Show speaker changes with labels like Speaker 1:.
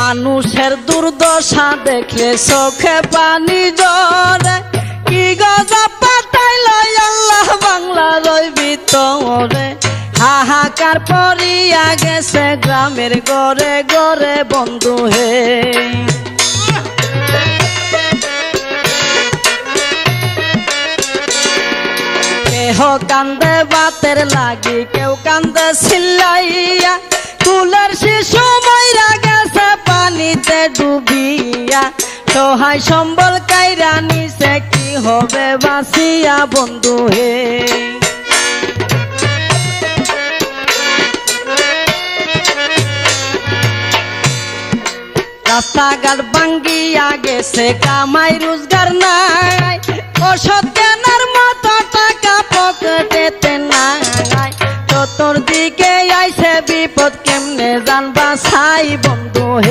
Speaker 1: মানুষের দুর্দশা দেখলে চোখে পানি ঝরে, কি গজব পাঠাইল আল্লাহ বাংলার ওই ভিতরে। হাহাকার পড়িয়া গেছে গ্রামের ঘরে ঘরে বন্ধু হে। কেহ কান্দে বাতের লাগি, কেউ কান্দে চিল্লাইয়া, কুলের শিশু মইরা গেছে পানিতে ডুবিয়া। সহায় সম্বল কাইরা নিছে, কি হবে বাঁচিয়া বন্ধু হে। রাস্তাঘাট ভাঙ্গিয়া গেছে, কামাই রোজগার নাই, ওষুধ কেনার মতো টাকা পকেটেতে নাই। চতুর্দিকে আইছে বিপদ, কেমনে জানবা ছাই বন্ধু হে।